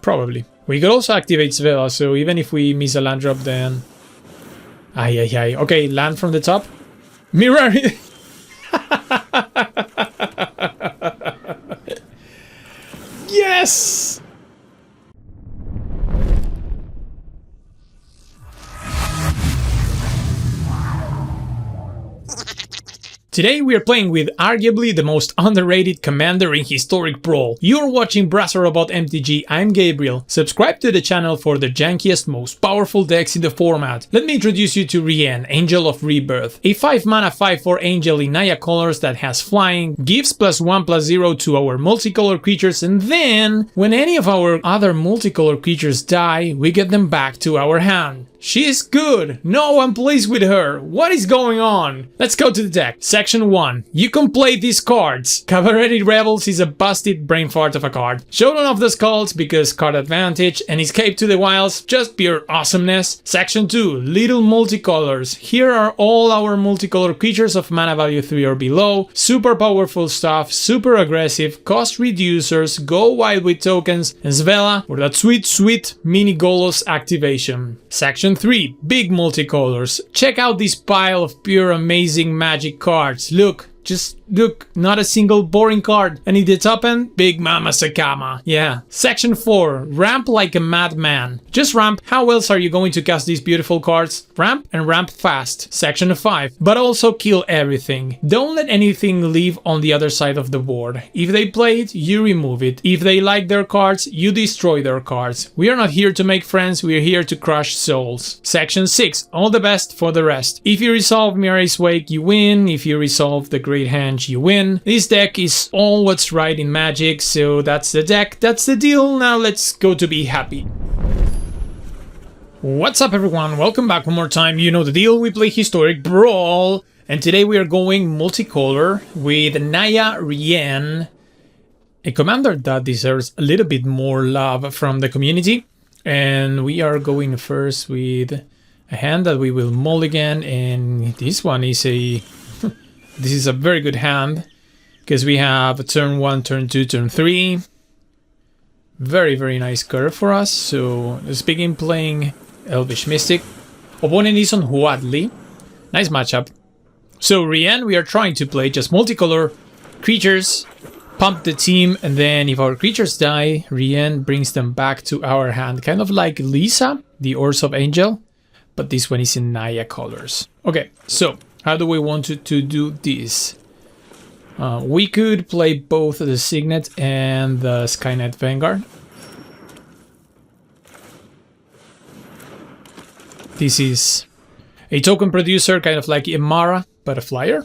Probably. We could also activate Svela, so even if we miss a land drop, then... Ay, ay, ay. Okay, land from the top. Mirror! Yes! Today we are playing with arguably the most underrated commander in Historic Brawl. You're watching Brass Robot MTG, I'm Gabriel. Subscribe to the channel for the jankiest, most powerful decks in the format. Let me introduce you to Rien, Angel of Rebirth. A 5 mana 5/4 angel in Naya colors that has flying, gives +1/+0 to our multicolor creatures, and then, when any of our other multicolor creatures die, we get them back to our hand. She's good! No one plays with her! What is going on? Let's go to the deck. Section 1. You can play these cards. Cavalry Rebels is a busted brain fart of a card. Showdown of the Skulls because card advantage, and Escape to the Wilds, just pure awesomeness. Section 2. Little multicolors. Here are all our multicolor creatures of mana value 3 or below. Super powerful stuff, super aggressive, cost reducers, go wild with tokens, and Svela for that sweet, sweet mini Golos activation. Section 3. Big multicolors. Check out this pile of pure amazing magic cards. Look, just look, not a single boring card. And in the top end, Big Mama Sakama. Yeah. Section 4. Ramp like a madman. Just ramp. How else are you going to cast these beautiful cards? Ramp and ramp fast. Section 5. But also kill everything. Don't let anything leave on the other side of the board. If they play it, you remove it. If they like their cards, you destroy their cards. We are not here to make friends, we are here to crush souls. Section 6. All the best for the rest. If you resolve Mirai's Wake, you win. If you resolve the Great Hand, you win. This deck is all what's right in Magic, so that's the deck, that's the deal. Now let's go to be happy. What's up everyone, welcome back one more time. You know the deal, we play Historic Brawl, and today we are going multicolor with Naya Rien, a commander that deserves a little bit more love from the community. And we are going first with a hand that we will mulligan, and this one is a... this is a very good hand, because we have turn 1, turn 2, turn 3. Very, very nice curve for us. So let's begin playing Elvish Mystic. Opponent is on Huatli. Nice matchup. So Rien, we are trying to play just multicolor creatures, pump the team, and then if our creatures die, Rien brings them back to our hand. Kind of like Lisa, the Oars of Angel, but this one is in Naya colors. Okay, so how do we want to do this? We could play both the Signet and the Skynet Vanguard. This is a token producer, kind of like Imara, but a flyer.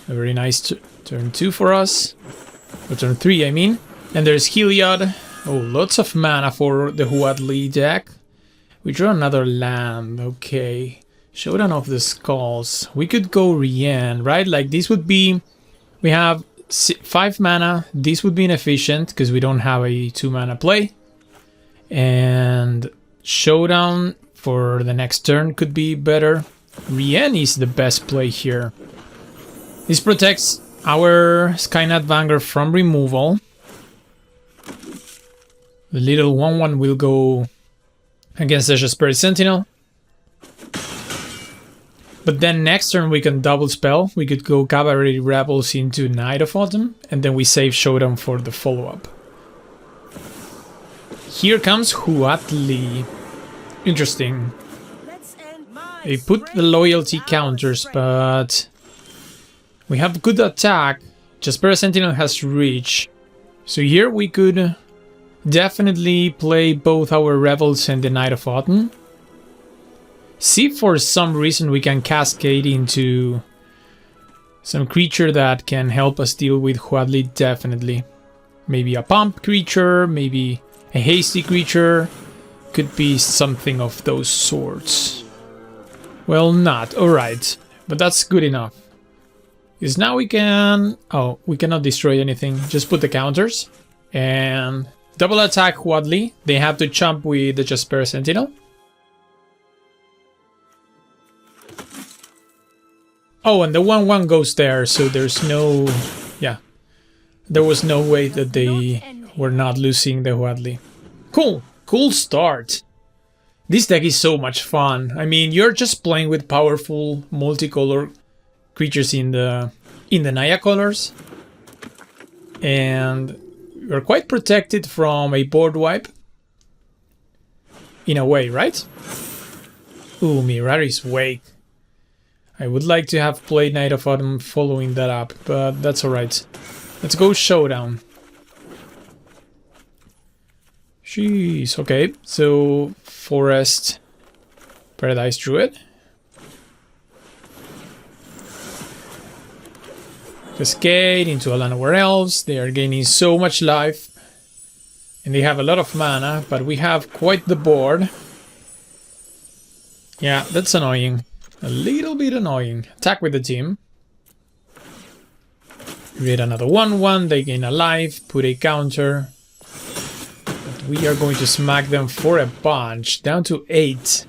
A very nice turn 2 for us. Or turn 3, I mean. And there's Heliod. Oh, lots of mana for the Huatli deck. We draw another land, okay. Showdown of the Skulls. We could go Rien, right? Like this would be... We have 5 mana. This would be inefficient because we don't have a 2 mana play. And Showdown for the next turn could be better. Rien is the best play here. This protects our Skynet Vanguard from removal. The little 1/1 will go against the Jasper Sentinel. But then next turn we can double spell. We could go Cavalry Rebels into Night of Autumn, and then we save Showdown for the follow-up. Here comes Huatli. Interesting. They put the loyalty counters, but we have good attack. Jasper Sentinel has reach. So here we could definitely play both our Rebels and the Night of Autumn. See if for some reason we can cascade into some creature that can help us deal with Huatli, definitely. Maybe a pump creature, maybe a hasty creature. Could be something of those sorts. Well, not. Alright. But that's good enough. Because now we can... Oh, we cannot destroy anything. Just put the counters. And double attack Huatli. They have to jump with the Jasper Sentinel. Oh, and the 1/1 goes there, so there's no... Yeah. There was no way that they were not losing the Huatli. Cool start. This deck is so much fun. I mean, you're just playing with powerful multicolor creatures in the Naya colors, and you're quite protected from a board wipe in a way, right? Ooh, Mirari's Wake. I would like to have played Night of Autumn following that up, but that's alright. Let's go Showdown. Jeez, okay, so Forest, Paradise Druid. Cascade into a Land of Elves. They are gaining so much life. And they have a lot of mana, but we have quite the board. Yeah, that's annoying. A little bit annoying. Attack with the team. Create another 1/1, they gain a life, put a counter. But we are going to smack them for a bunch, down to 8.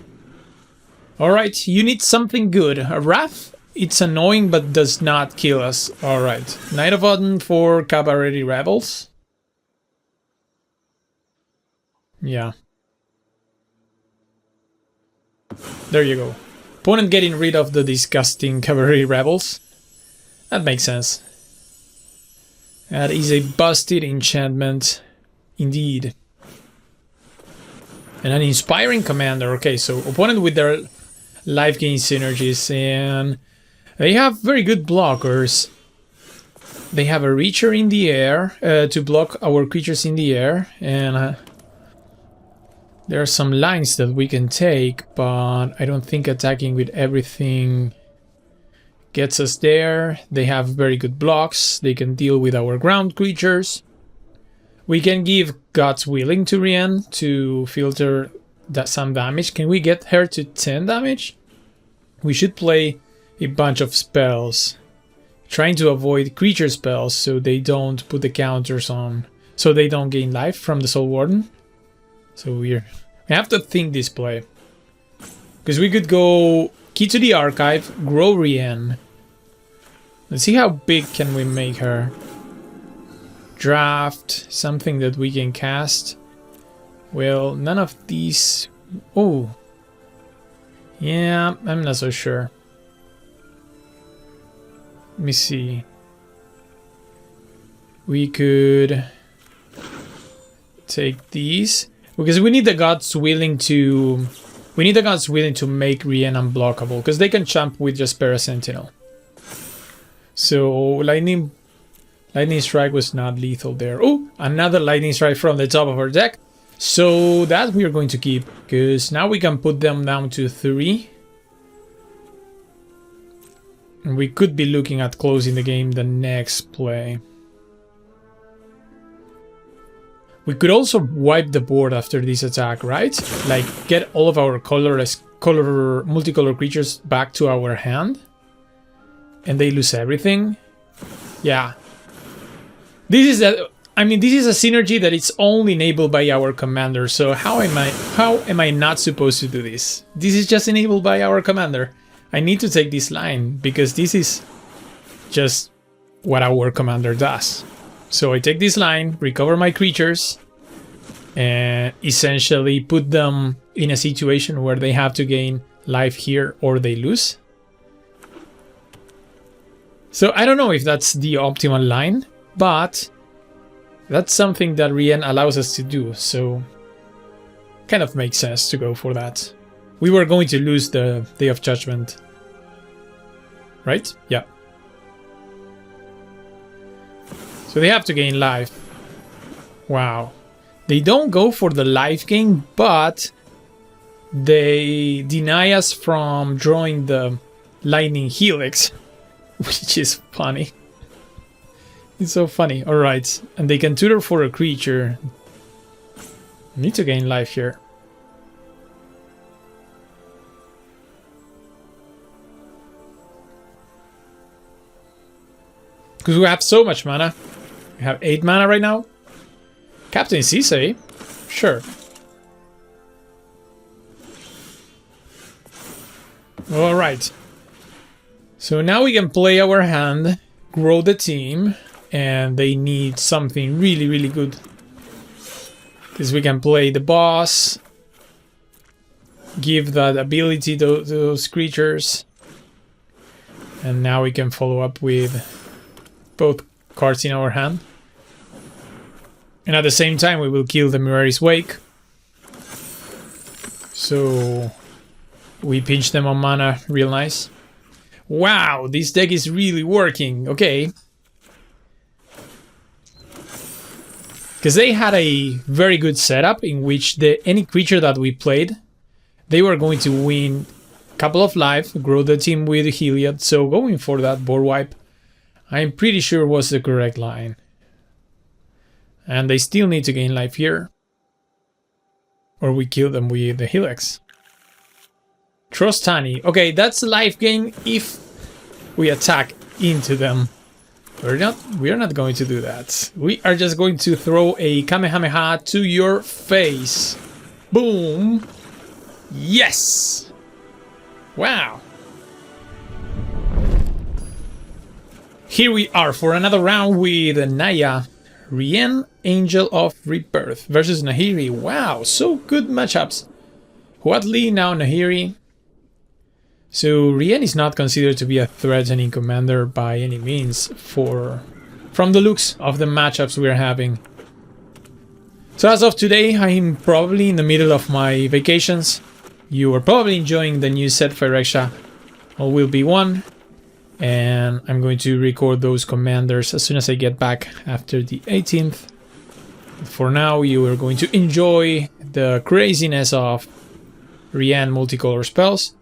Alright, you need something good. A Wrath? It's annoying but does not kill us. Alright, Night of Autumn for Cabaret Rebels. Yeah. There you go. Opponent getting rid of the disgusting Cavalry Rebels. That makes sense. That is a busted enchantment indeed. And an inspiring commander. Okay, so opponent with their life gain synergies, and they have very good blockers. They have a Reacher in the air to block our creatures in the air, and there are some lines that we can take, but I don't think attacking with everything gets us there. They have very good blocks. They can deal with our ground creatures. We can give God's Willing to Rian to filter some damage. Can we get her to 10 damage? We should play a bunch of spells, trying to avoid creature spells so they don't put the counters on, so they don't gain life from the Soul Warden. So we have to think this play. Because we could go Key to the Archive, grow Rian. Let's see how big can we make her. Draft, something that we can cast. Well, none of these... Oh. Yeah, I'm not so sure. Let me see. We could take these. Because we need the God's Willing to... We need the God's Willing to make Rian unblockable. Because they can jump with just Parasentinel. So, Lightning Strike was not lethal there. Oh, another Lightning Strike from the top of our deck. So, that we are going to keep. Because now we can put them down to 3. And we could be looking at closing the game the next play. We could also wipe the board after this attack, right? Like, get all of our multicolor creatures back to our hand. And they lose everything. Yeah. This is a synergy that it's only enabled by our commander. So how am I not supposed to do this? This is just enabled by our commander. I need to take this line because this is just what our commander does. So I take this line, recover my creatures, and essentially put them in a situation where they have to gain life here or they lose. So I don't know if that's the optimal line, but that's something that Rian allows us to do, so kind of makes sense to go for that. We were going to lose the Day of Judgment, right? Yeah. So they have to gain life. Wow. They don't go for the life gain, but they deny us from drawing the Lightning Helix, which is funny. It's so funny. Alright. And they can tutor for a creature. Need to gain life here. Because we have so much mana. We have 8 mana right now. Captain Sisei? Sure. Alright. So now we can play our hand, grow the team, and they need something really, really good. Because we can play the boss, give that ability to those creatures, and now we can follow up with both cards in our hand. And at the same time we will kill the Mirari's Wake. So we pinch them on mana real nice. Wow, this deck is really working. Okay. Because they had a very good setup in which any creature that we played, they were going to win a couple of life, grow the team with Heliod. So going for that board wipe, I'm pretty sure was the correct line. And they still need to gain life here. Or we kill them with the Helix. Trostani. Okay, that's life gain if we attack into them. We are not going to do that. We are just going to throw a Kamehameha to your face. Boom. Yes. Wow. Here we are for another round with Naya. Rien, Angel of Rebirth versus Nahiri. Wow, so good matchups. Huatli, now Nahiri. So Rien is not considered to be a threatening commander by any means from the looks of the matchups we're having. So as of today, I'm probably in the middle of my vacations. You are probably enjoying the new set Phyrexia. All will be one. And I'm going to record those commanders as soon as I get back after the 18th. For now, you are going to enjoy the craziness of Rien multicolor spells.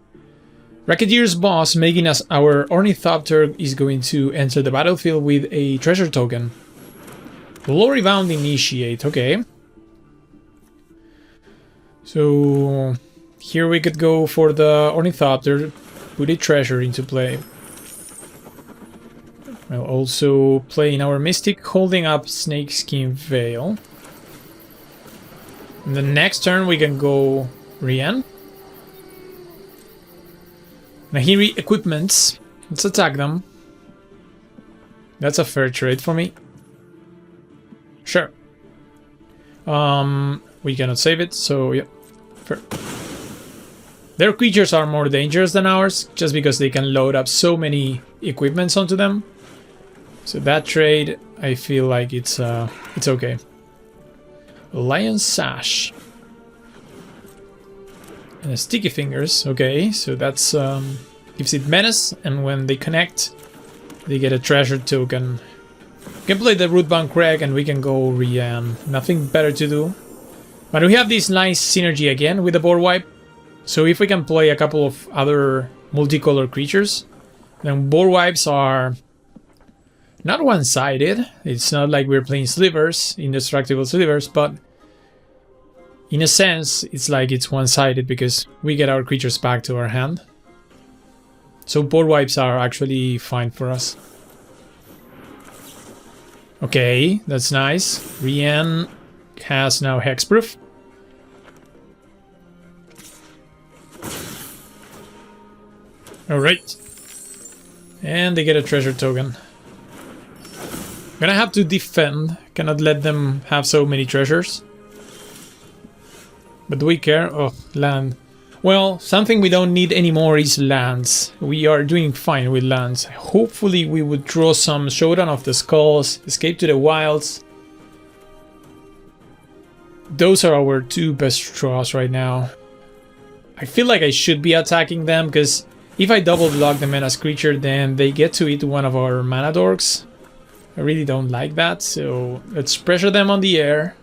Racketeer's boss, making us our Ornithopter, is going to enter the battlefield with a treasure token. Glory Bound Initiate, okay. So here we could go for the Ornithopter, put a treasure into play. We'll also play in our Mystic, holding up Snakeskin Veil. And the next turn we can go Rien. Nahiri equipments. Let's attack them. That's a fair trade for me. Sure. We cannot save it, so yeah. Fair. Their creatures are more dangerous than ours, just because they can load up so many equipments onto them. So that trade, I feel like it's okay. Lion Sash. And a Sticky Fingers, okay, so that's gives it menace, and when they connect, they get a treasure token. We can play the Rootbound Crag and we can go Rien. Nothing better to do. But we have this nice synergy again with the board wipe. So if we can play a couple of other multicolor creatures, then board wipes are not one-sided. It's not like we're playing slivers, indestructible slivers, but in a sense, it's like it's one-sided because we get our creatures back to our hand. So board wipes are actually fine for us. Okay, that's nice. Rien has now hexproof. Alright. And they get a treasure token. Gonna have to defend. Cannot let them have so many treasures. But do we care? Oh, land. Well, something we don't need anymore is lands. We are doing fine with lands. Hopefully we would draw some Showdown of the Skulls, Escape to the Wilds. Those are our two best draws right now. I feel like I should be attacking them, because if I double block the Menace creature, then they get to eat one of our mana dorks. I really don't like that, so let's pressure them on the air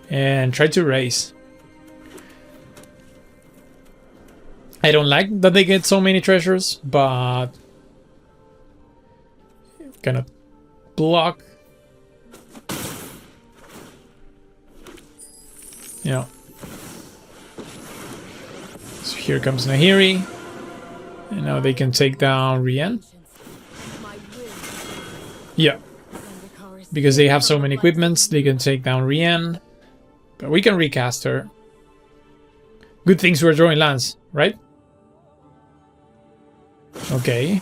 and try to raise. I don't like that they get so many treasures, but gonna block. Yeah. So here comes Nahiri, and now they can take down Rien. Yeah. Because they have so many equipments, they can take down Rien. But we can recast her. Good things we're drawing lands, right? Okay.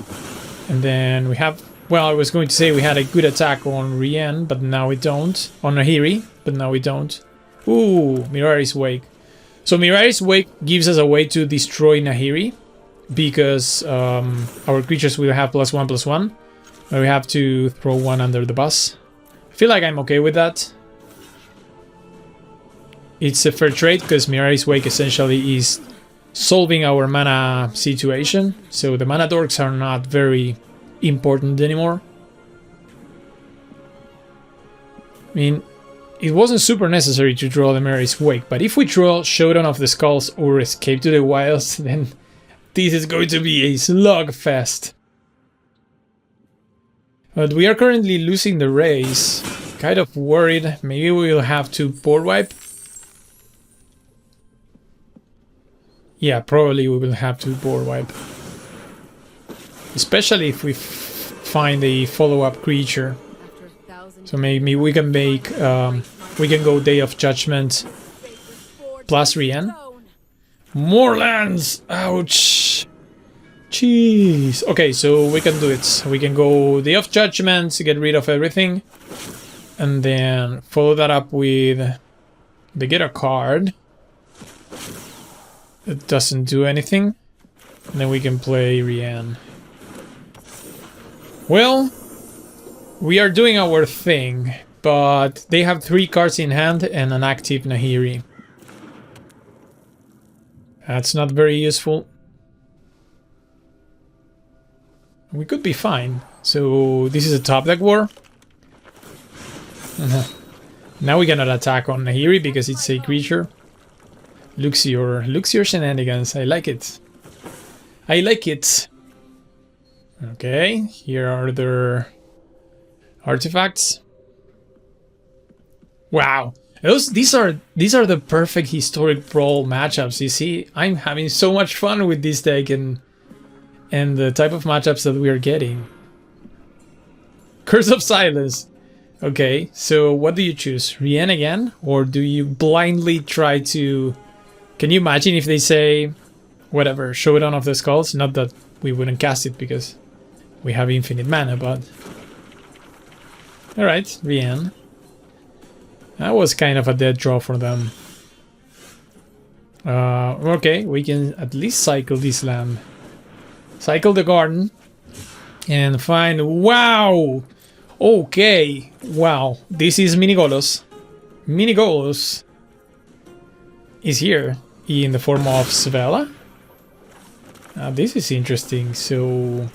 And then we have... Well, I was going to say we had a good attack on Rien, but now we don't. On Nahiri, but now we don't. Ooh, Mirari's Wake. So Mirari's Wake gives us a way to destroy Nahiri, because our creatures will have +1/+1, but we have to throw one under the bus. I feel like I'm okay with that. It's a fair trade, because Mirari's Wake essentially is solving our mana situation, so the mana dorks are not very important anymore. I mean, it wasn't super necessary to draw the Mirari's Wake, but if we draw Showdown of the Skulls or Escape to the Wilds, then this is going to be a slugfest. But we are currently losing the race. Kind of worried. Maybe we'll have to board wipe. Yeah, probably we will have to board wipe. Especially if we find a follow-up creature. So maybe we can make, we can go Day of Judgment plus Rian. More lands! Ouch! Jeez. Okay, so we can do it. We can go Day of Judgment to get rid of everything. And then follow that up with... They get a card. It doesn't do anything. And then we can play Rian. Well, we are doing our thing, but they have 3 cards in hand and an active Nahiri. That's not very useful. We could be fine. So this is a top deck war. Now we cannot attack on Nahiri because it's a creature. Looks your shenanigans. I like it. I like it. Okay, here are their artifacts. Wow. These are the perfect Historic Brawl matchups. You see, I'm having so much fun with this deck and the type of matchups that we are getting. Curse of Silence. Okay, so what do you choose? Rian again? Or do you blindly try to... Can you imagine if they say, whatever, Showdown of the Skulls? Not that we wouldn't cast it because we have infinite mana, but... Alright, Rian. That was kind of a dead draw for them. Okay, we can at least cycle this land. Cycle the garden. And find... Wow! Okay, wow. This is Minigolos. Minigolos is here in the form of Svella. This is interesting. So...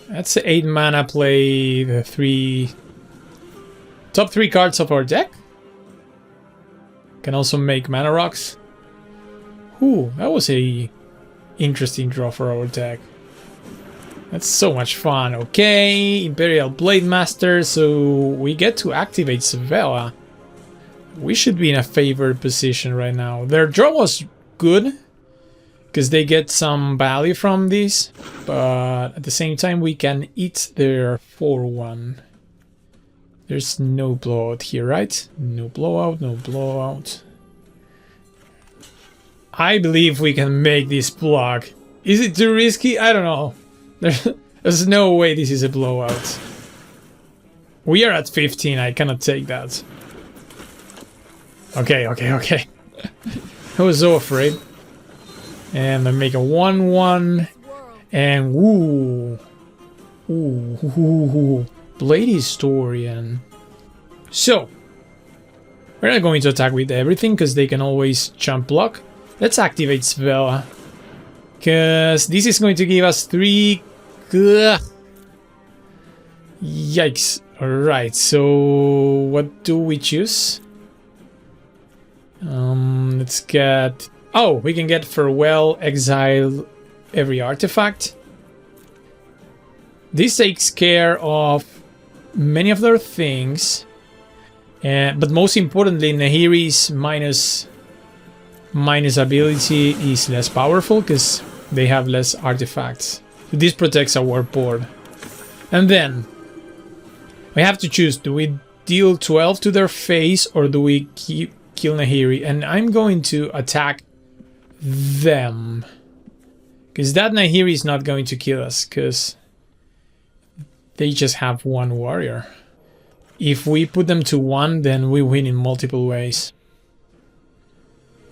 That's 8 mana, play the top 3 cards of our deck. Can also make mana rocks. Ooh, that was a interesting draw for our deck. That's so much fun. Okay, Imperial Blade Master, so we get to activate Svella. We should be in a favored position right now. Their draw was good, because they get some value from this, but at the same time we can eat their 4/1. There's no blowout here, right? No blowout, no blowout. I believe we can make this block. Is it too risky? I don't know. There's no way this is a blowout. We are at 15, I cannot take that. Okay. I was so afraid. And I make a 1/1. And woo. Ooh. Blade Historian. So, we're not going to attack with everything because they can always jump block. Let's activate Svella. Because this is going to give us 3... Ugh. Yikes. Alright, so what do we choose? Let's get... Oh, we can get Farewell, exile every artifact. This takes care of many of their things. But most importantly, Nahiri's minus ability is less powerful because they have less artifacts. This protects our board. And then we have to choose, do we deal 12 to their face or do we kill Nahiri? And I'm going to attack them. Because that Nahiri is not going to kill us because they just have 1 warrior. If we put them to 1, then we win in multiple ways.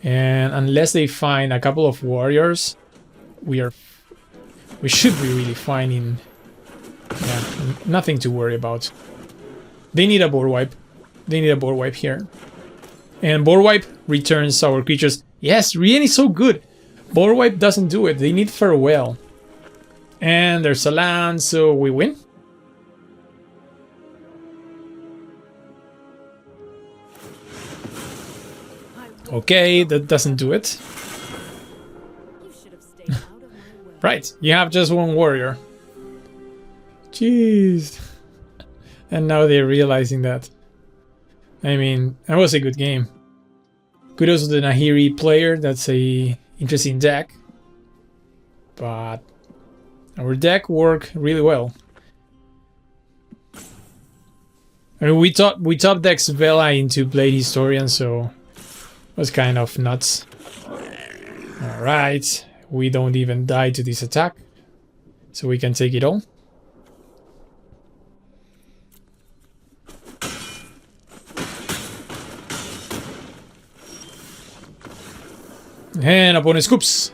And unless they find a couple of warriors, we should be really fine in... Yeah, nothing to worry about. They need a board wipe. They need a board wipe here. And board wipe returns our creatures. Yes, Rien is so good. Board wipe doesn't do it. They need farewell. And there's a land, so we win. Okay, that doesn't do it. Right, you have just one warrior. Jeez. And now they're realizing that. I mean, that was a good game. Kudos to the Nahiri player, that's a interesting deck. But our deck worked really well. I mean, we top decked Vela into Blade Historian, so it was kind of nuts. Alright, we don't even die to this attack, so we can take it all. And opponent scoops.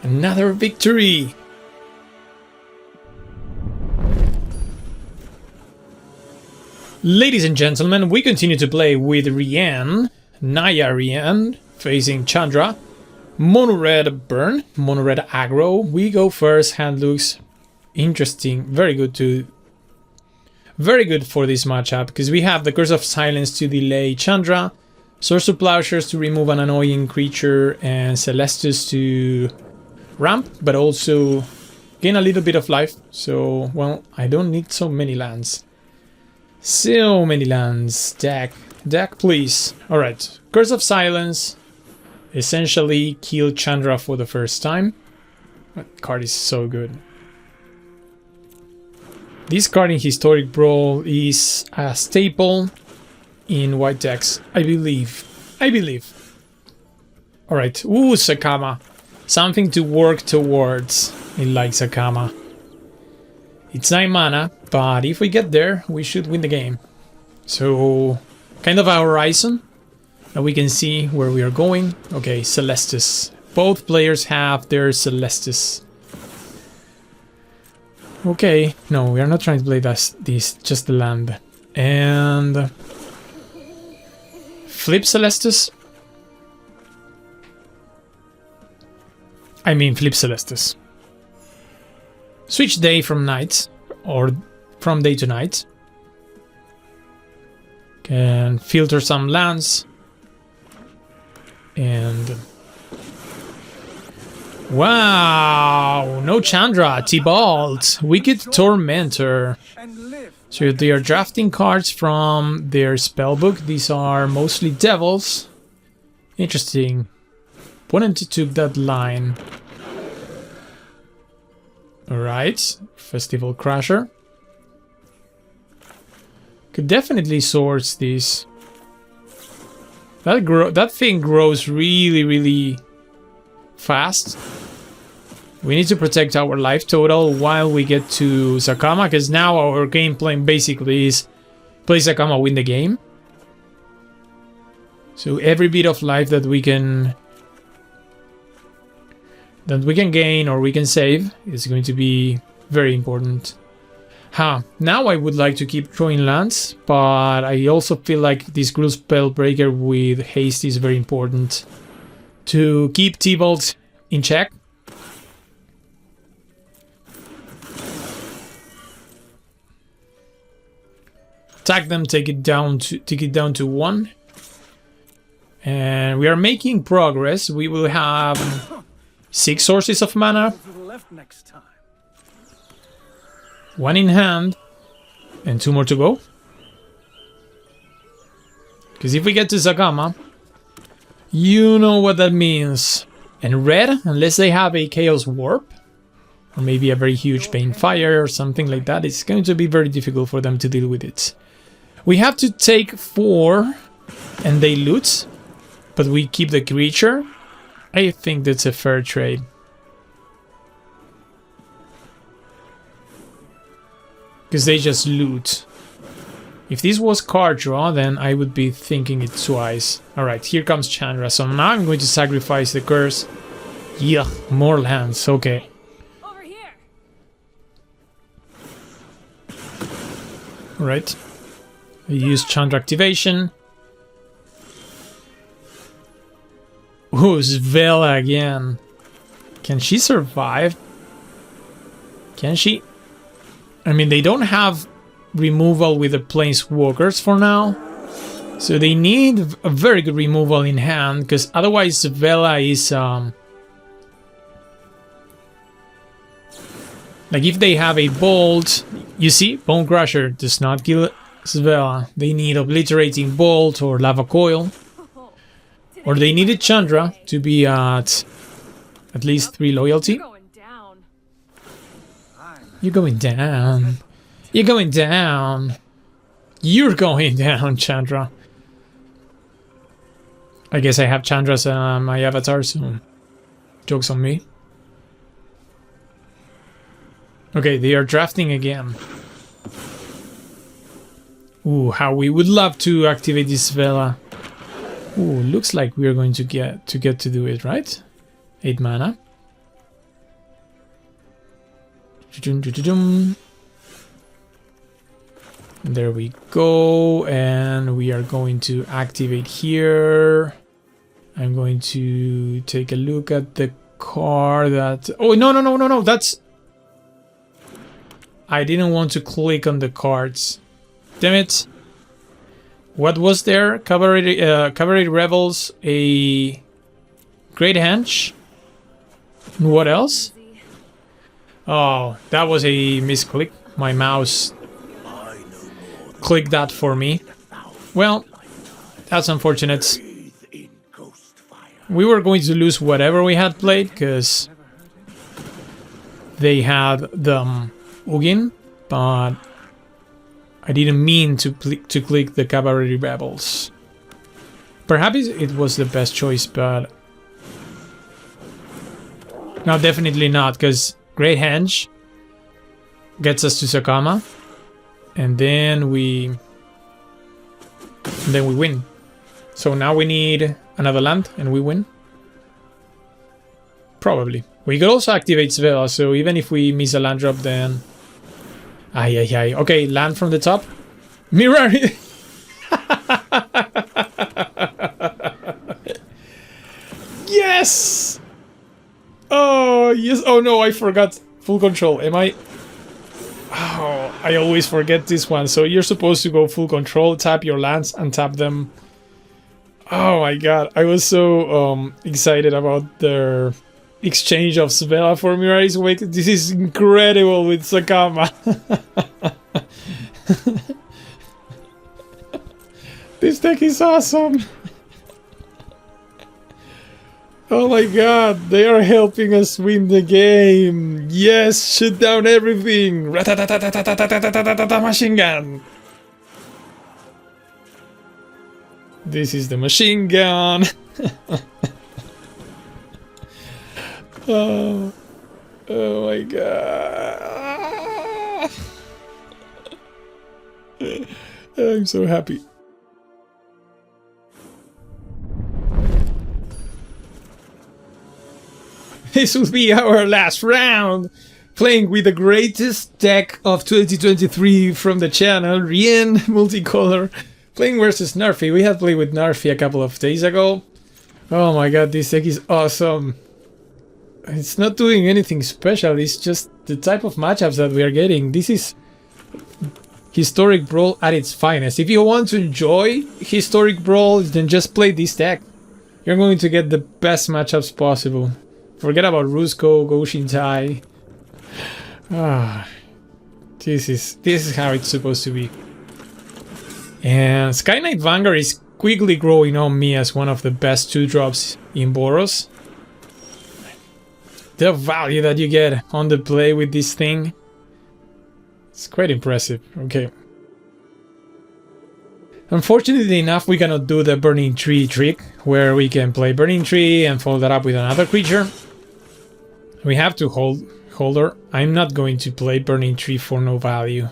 Another victory. Ladies and gentlemen, we continue to play with Rien, Naya Rien, facing Chandra. Mono red burn, mono red aggro. We go first. Hand looks interesting. Very good for this matchup because we have the Curse of Silence to delay Chandra, Source of Plowshares to remove an annoying creature, and Celestus to ramp, but also gain a little bit of life. So, well, I don't need so many lands. So many lands. Deck, please. Alright, Curse of Silence. Essentially kill Chandra for the first time. That card is so good. This card in Historic Brawl is a staple in white decks, I believe. Alright, ooh, Sakama. Something to work towards in like Sakama. It's 9 mana, but if we get there, we should win the game. So, kind of a horizon. Now we can see where we are going. Okay, Celestus. Both players have their Celestus. Okay, no, we are not trying to play this, just the land. And... flip Celestus? I mean flip Celestus. Switch day from night, or from day to night. Can filter some lands. And wow, no Chandra, Tibalt, Wicked Tormentor. So they are drafting cards from their spellbook. These are mostly devils. Interesting. Opponent took that line. Alright, Festival Crasher. Could definitely source this. That thing grows really fast. We need to protect our life total while we get to Sakama, because now our game plan basically is play Sakama, win the game. So every bit of life that we can gain or we can save is going to be very important. Now I would like to keep drawing lands, but I also feel like this Gruul Spellbreaker with haste is very important to keep Tibalt in check. Attack them, take it down to 1. And we are making progress. We will have 6 sources of mana. 1 in hand. And 2 more to go. Because if we get to Sakama, you know what that means. And red, unless they have a Chaos Warp, or maybe a very huge Bane Fire or something like that, it's going to be very difficult for them to deal with it. We have to take 4 and they loot, but we keep the creature. I think that's a fair trade. Because they just loot. If this was card draw, then I would be thinking it twice. Alright, here comes Chandra. So now I'm going to sacrifice the curse. Yeah, more lands. Okay. Over here. Alright. I use Chandra activation. Ooh, Svela again. Can she survive? Can she? I mean, they don't have removal with the planeswalkers for now. So they need a very good removal in hand, because otherwise Svela is... like if they have a bolt... You see, Bone Crusher does not kill Svela. They need Obliterating Bolt or Lava Coil. Or they needed Chandra to be at least 3 loyalty. You're going down. You're going down. You're going down, Chandra. I guess I have Chandra's my avatar, so joke's on me. Okay, they are drafting again. Ooh, how we would love to activate this Vela. Ooh, looks like we're going to get to do it, right? 8 mana. There we go, and we are going to activate here. I'm going to take a look at the card that... Oh, no, that's... I didn't want to click on the cards. Damn it. What was there? Cavalry Rebels, a Great Hench. What else? Oh, that was a misclick. My mouse clicked that for me. Well, that's unfortunate. We were going to lose whatever we had played, because they had the Ugin, but I didn't mean to click the Cavalry Rebels. Perhaps it was the best choice, but... No, definitely not, because Great Henge gets us to Sakama, and then we win. So now we need another land, and we win. Probably. We could also activate Svela, so even if we miss a land drop, then... Ay. Okay, land from the top. Mirror! Yes! Oh, yes. Oh no, I forgot full control. Am I... Oh, I always forget this one. So you're supposed to go full control, tap your lands, and tap them. Oh my god, I was so excited about their exchange of Svela for Mirari's Wake. This is incredible with Sakama. This deck is awesome. Oh my god, they are helping us win the game. Yes, shoot down everything. Machine gun. This is the machine gun. Oh my god. I'm so happy. This will be our last round, playing with the greatest deck of 2023 from the channel, Rien Multicolor, playing versus Nerfy. We had played with Nerfy a couple of days ago. Oh my god, this deck is awesome. It's not doing anything special, it's just the type of matchups that we are getting. This is Historic Brawl at its finest. If you want to enjoy Historic Brawl, then just play this deck. You're going to get the best matchups possible. Forget about Rusko, Go Shintai. This is how it's supposed to be. And Sky Knight Vanguard is quickly growing on me as one of the best 2-drops in Boros. The value that you get on the play with this thing, it's quite impressive. Okay. Unfortunately enough, we cannot do the Burning Tree trick, where we can play Burning Tree and follow that up with another creature. We have to hold her. I'm not going to play Burning Tree for no value.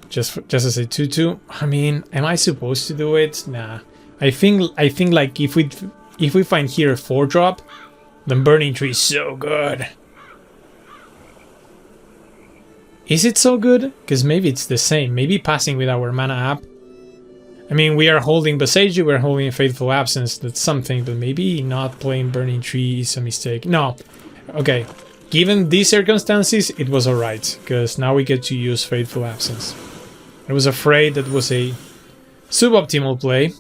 just as a 2/2. I mean, am I supposed to do it? Nah. I think like if we find here a 4-drop, then Burning Tree is so good. Is it so good? Because maybe it's the same. Maybe passing with our mana app. I mean, we are holding Boseiju, we're holding Faithful Absence. That's something, but maybe not playing Burning Tree is a mistake. No. Okay. Given these circumstances, it was alright. Because now we get to use Faithful Absence. I was afraid that was a suboptimal play.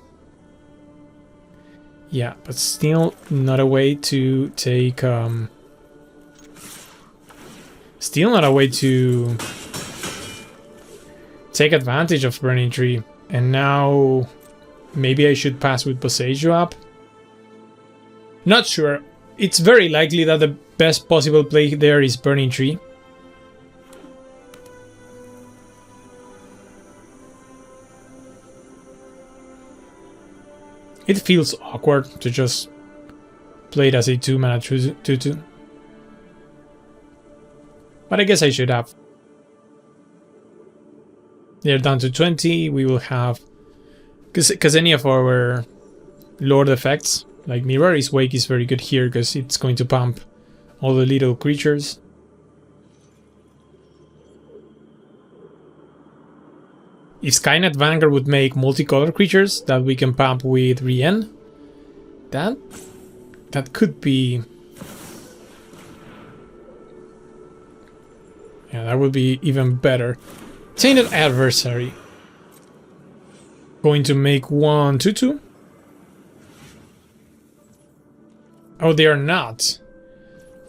Yeah, but still not a way to take... Still not a way to take advantage of Burning Tree. And now maybe I should pass with Boseiju up. Not sure. It's very likely that the best possible play there is Burning Tree. It feels awkward to just play it as a 2-mana 2/2. But I guess I should have. They're down to 20. We will have... Because any of our Lord effects, like Mirari's Wake, is very good here because it's going to pump all the little creatures. If Skynet Vanguard would make multicolor creatures that we can pump with Rien, that could be... Yeah, that would be even better. Tainted Adversary. Going to make 1 2/2. Oh, they are not.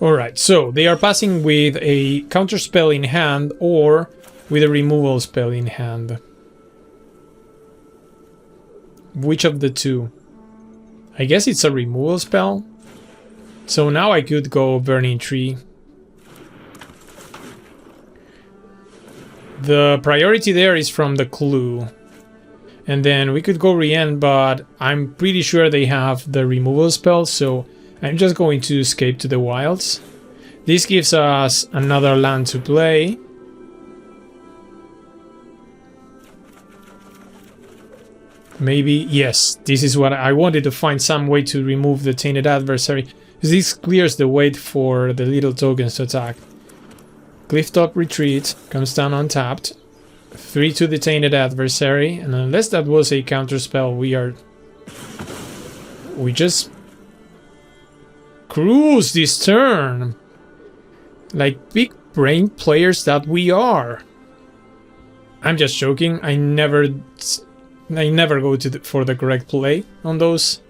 Alright, so they are passing with a counter spell in hand or with a removal spell in hand. Which of the two? I guess it's a removal spell. So now I could go Burning Tree. The priority there is from the clue. And then we could go Rien, but I'm pretty sure they have the removal spell, so I'm just going to escape to the wilds. This gives us another land to play. Maybe, yes, this is what I wanted, to find some way to remove the Tainted Adversary. This clears the way for the little tokens to attack. Clifftop Retreat comes down untapped. 3 to the Tainted Adversary, and unless that was a counter spell, we just cruise this turn. Like big brain players that we are. I'm just joking. I never go for the correct play on those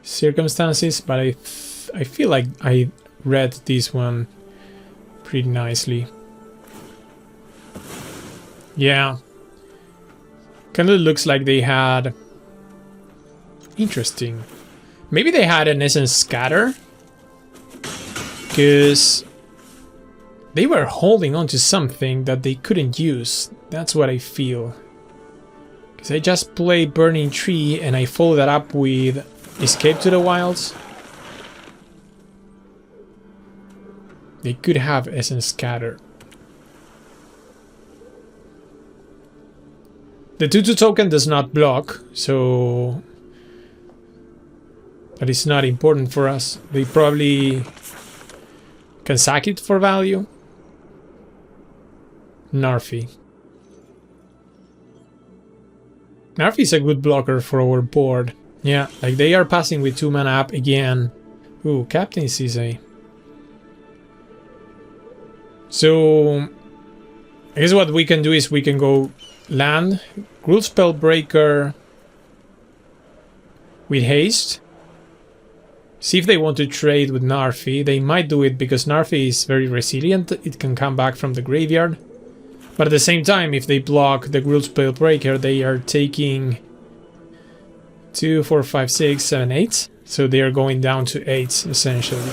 circumstances, but I feel like I read this one pretty nicely. Yeah. Kind of looks like they had... Interesting. Maybe they had an Essence Scatter? Because they were holding on to something that they couldn't use. That's what I feel. Because I just played Burning Tree and I follow that up with Escape to the Wilds. They could have Essence Scatter. The 2/2 token does not block, so that is not important for us. They probably can sack it for value. Narfi. Narfi is a good blocker for our board. Yeah, like they are passing with 2 mana up again. Ooh, Captain Sisei. So I guess what we can do is we can go land, Gruul Spellbreaker with haste. See if they want to trade with Narfi. They might do it because Narfi is very resilient. It can come back from the graveyard. But at the same time, if they block the Gruul Spellbreaker, they are taking 2, 4, 5, 6, 7, 8. So they are going down to 8, essentially.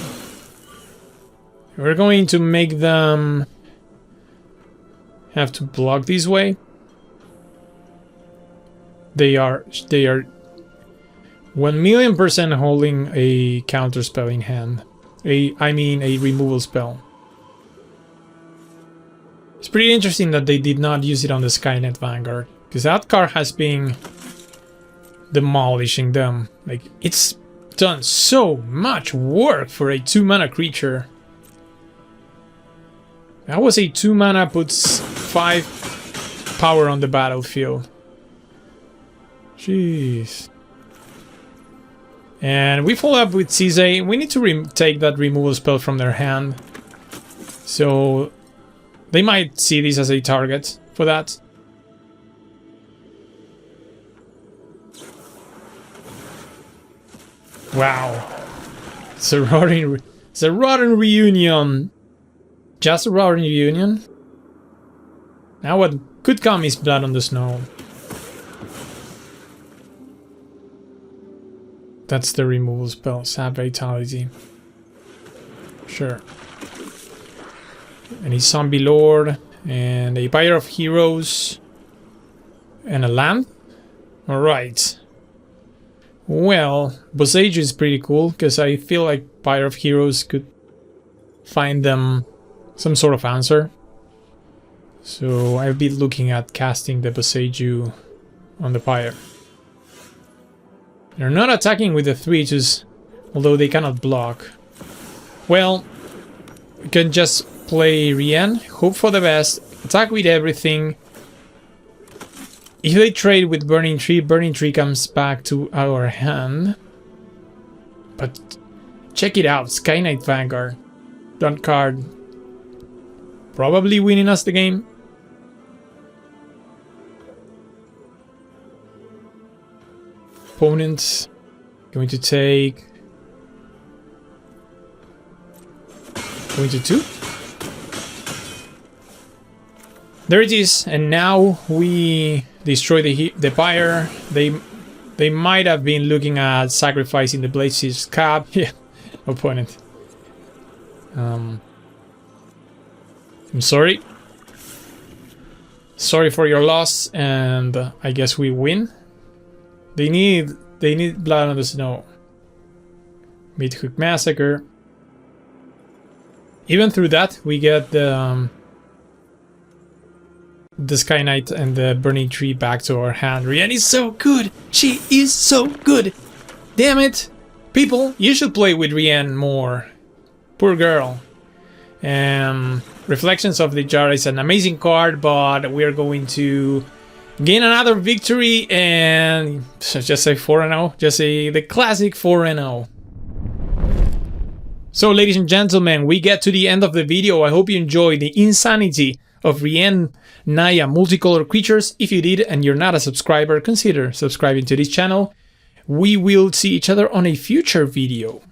We're going to make them have to block this way. They are 1,000,000% holding a counter spell in hand. I mean a removal spell. It's pretty interesting that they did not use it on the Skynet Vanguard, because that card has been demolishing them. Like, it's done so much work for a 2-mana creature. That was a 2-mana, puts 5 power on the battlefield. Jeez. And we follow up with Cizay. We need to take that removal spell from their hand. So they might see this as a target for that. Wow. It's a rotten reunion. Just a rotten reunion. Now what could come is blood on the snow. That's the removal spell, Sap Vitality. Sure. And a Zombie Lord, and a Pyre of Heroes, and a land? Alright. Well, Boseiju is pretty cool, because I feel like Pyre of Heroes could find them some sort of answer. So I'll be looking at casting the Boseiju on the Pyre. They're not attacking with the 3-2s, although they cannot block. Well, we can just play Rien, hope for the best, attack with everything. If they trade with Burning Tree comes back to our hand. But check it out, Sky Knight Vanguard. That card probably winning us the game. Opponent going to take... going to 2. There it is, and now we destroy the Pyre. They might have been looking at sacrificing the Blazes Cap. Yeah, opponent. I'm sorry. Sorry for your loss, and I guess we win. They need blood on the snow. Midhook Massacre. Even through that, we get the Sky Knight and the Burning Tree back to our hand. Rien is so good! She is so good! Damn it! People, you should play with Rien more. Poor girl. Reflections of the Jar is an amazing card, but we're going to gain another victory and just say 4-0. Just say the classic 4-0. So, ladies and gentlemen, we get to the end of the video. I hope you enjoyed the insanity of Rien Naya multicolor creatures. If you did and you're not a subscriber, consider subscribing to this channel. We will see each other on a future video.